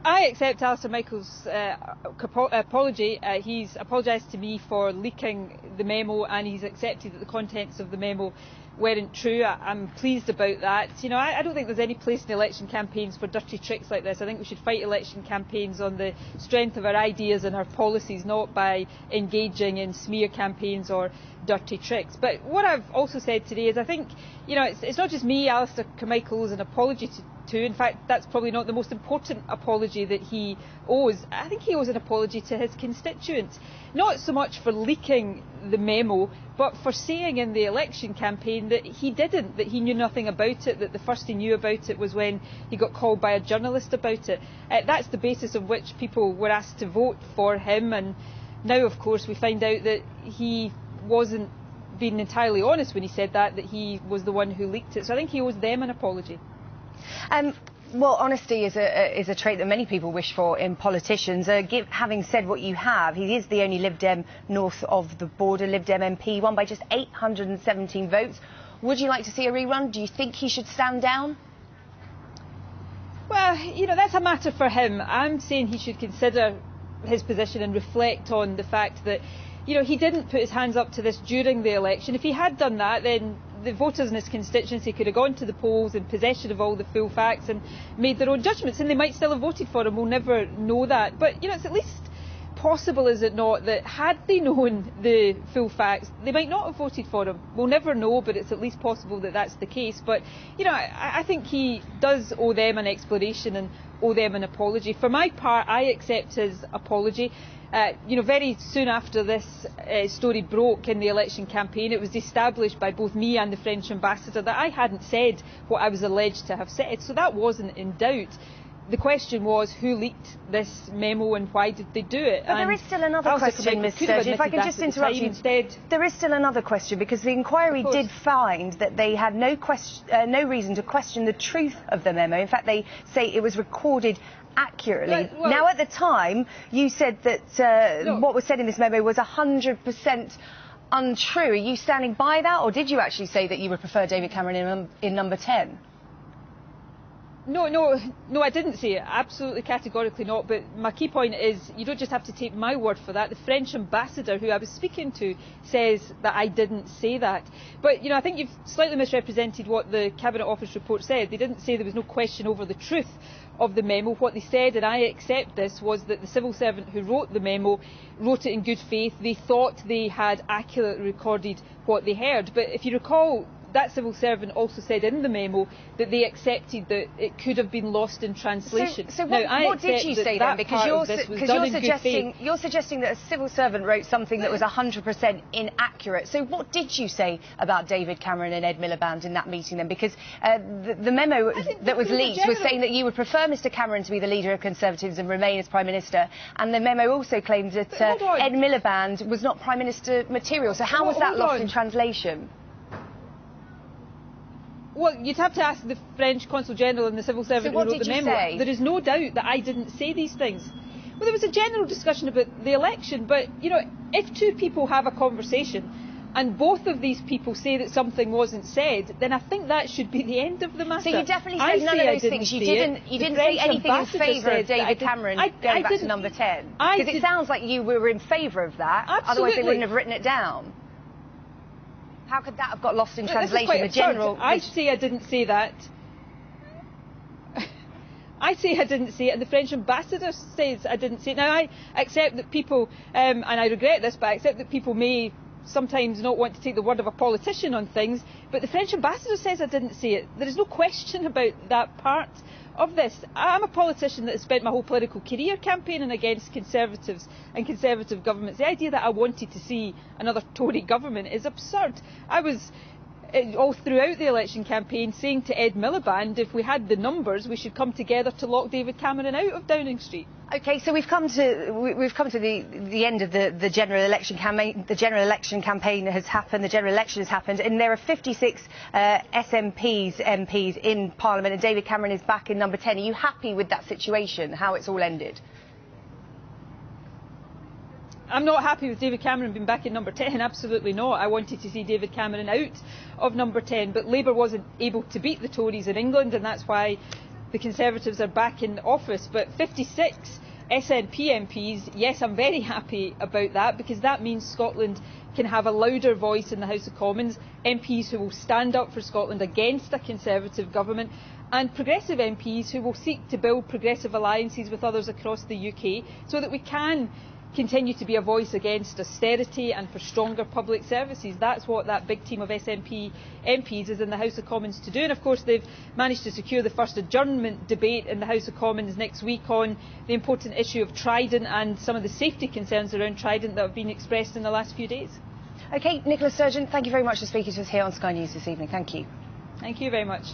I accept Alistair Michael's apology. He's apologised to me for leaking the memo, and he's accepted that the contents of the memo weren't true. I'm pleased about that. You know, I don't think there's any place in election campaigns for dirty tricks like this. I think we should fight election campaigns on the strength of our ideas and our policies, not by engaging in smear campaigns or dirty tricks. But what I've also said today is I think, you know, it's not just me. Alistair Carmichael owes an apology to. In fact, that's probably not the most important apology that he owes. I think he owes an apology to his constituents, not so much for leaking the memo, but for saying in the election campaign that he didn't, that he knew nothing about it, that the first he knew about it was when he got called by a journalist about it. That's the basis on which people were asked to vote for him, and now, of course, we find out that he wasn't being entirely honest when he said that he was the one who leaked it. So I think he owes them an apology. Well, honesty is a trait that many people wish for in politicians. Having said what you have, he is the only Lib Dem north of the border Lib Dem MP, won by just 817 votes. Would you like to see a rerun? Do you think he should stand down? Well, you know, that's a matter for him. I'm saying he should consider his position and reflect on the fact that, you know, he didn't put his hands up to this during the election. If he had done that, then the voters in his constituency could have gone to the polls in possession of all the full facts and made their own judgments, and they might still have voted for him. We'll never know that. But, you know, it's at least possible, is it not, that had they known the full facts, they might not have voted for him. We'll never know, but it's at least possible that that's the case. But, you know, I think he does owe them an explanation and owe them an apology. For my part, I accept his apology. You know, very soon after this story broke in the election campaign, it was established by both me and the French ambassador that I hadn't said what I was alleged to have said, so that wasn't in doubt. The question was who leaked this memo and why did they do it? But there is still another question, Ms Sturgeon, if I can just interrupt you. Instead, there is still another question, because the inquiry did find that they had no reason to question the truth of the memo. In fact, they say it was recorded accurately. Well, now, at the time, you said that what was said in this memo was 100% untrue. Are you standing by that, or did you actually say that you would prefer David Cameron in number 10? No, I didn't say it. Absolutely categorically not. But my key point is you don't just have to take my word for that. The French ambassador who I was speaking to says that I didn't say that. But, you know, I think you've slightly misrepresented what the Cabinet Office report said. They didn't say there was no question over the truth of the memo. What they said, and I accept this, was that the civil servant who wrote the memo wrote it in good faith. They thought they had accurately recorded what they heard. But if you recall, that civil servant also said in the memo that they accepted that it could have been lost in translation. So what did you say then? Because you're suggesting that a civil servant wrote something that was 100% inaccurate. So what did you say about David Cameron and Ed Miliband in that meeting then? Because the memo that was leaked was saying that you would prefer Mr Cameron to be the leader of Conservatives and remain as Prime Minister, and the memo also claimed that Ed Miliband was not Prime Minister material. So how was that lost in translation? Well, you'd have to ask the French Consul General and the civil servant who wrote the memo. Say? There is no doubt that I didn't say these things. Well, there was a general discussion about the election, but, you know, if two people have a conversation and both of these people say that something wasn't said, then I think that should be the end of the matter. So you definitely said none of those things. You didn't say anything in favour of David Cameron going back to number 10? Because it sounds like you were in favour of that. Absolutely. Otherwise they wouldn't have written it down. How could that have got lost in translation? The general. I say I didn't say that. I say I didn't say it, and the French ambassador says I didn't say it. Now, I accept that people, and I regret this, but I accept that people may sometimes not want to take the word of a politician on things, but the French ambassador says I didn't say it. There is no question about that part of this. I'm a politician that has spent my whole political career campaigning against Conservatives and Conservative governments. The idea that I wanted to see another Tory government is absurd. I was all throughout the election campaign saying to Ed Miliband, if we had the numbers, we should come together to lock David Cameron out of Downing Street. Okay, so we've come to the end of the general election campaign. The general election campaign has happened. The general election has happened, and there are 56 MPs in Parliament, and David Cameron is back in number 10. Are you happy with that situation? How it's all ended? I'm not happy with David Cameron being back in number 10, absolutely not. I wanted to see David Cameron out of number 10, but Labour wasn't able to beat the Tories in England, and that's why the Conservatives are back in office. But 56 SNP MPs, yes, I'm very happy about that, because that means Scotland can have a louder voice in the House of Commons, MPs who will stand up for Scotland against a Conservative government, and progressive MPs who will seek to build progressive alliances with others across the UK so that we can continue to be a voice against austerity and for stronger public services. That's what that big team of SNP MPs is in the House of Commons to do. And of course they've managed to secure the first adjournment debate in the House of Commons next week on the important issue of Trident and some of the safety concerns around Trident that have been expressed in the last few days. OK, Nicola Sturgeon, thank you very much for speaking to us here on Sky News this evening. Thank you. Thank you very much.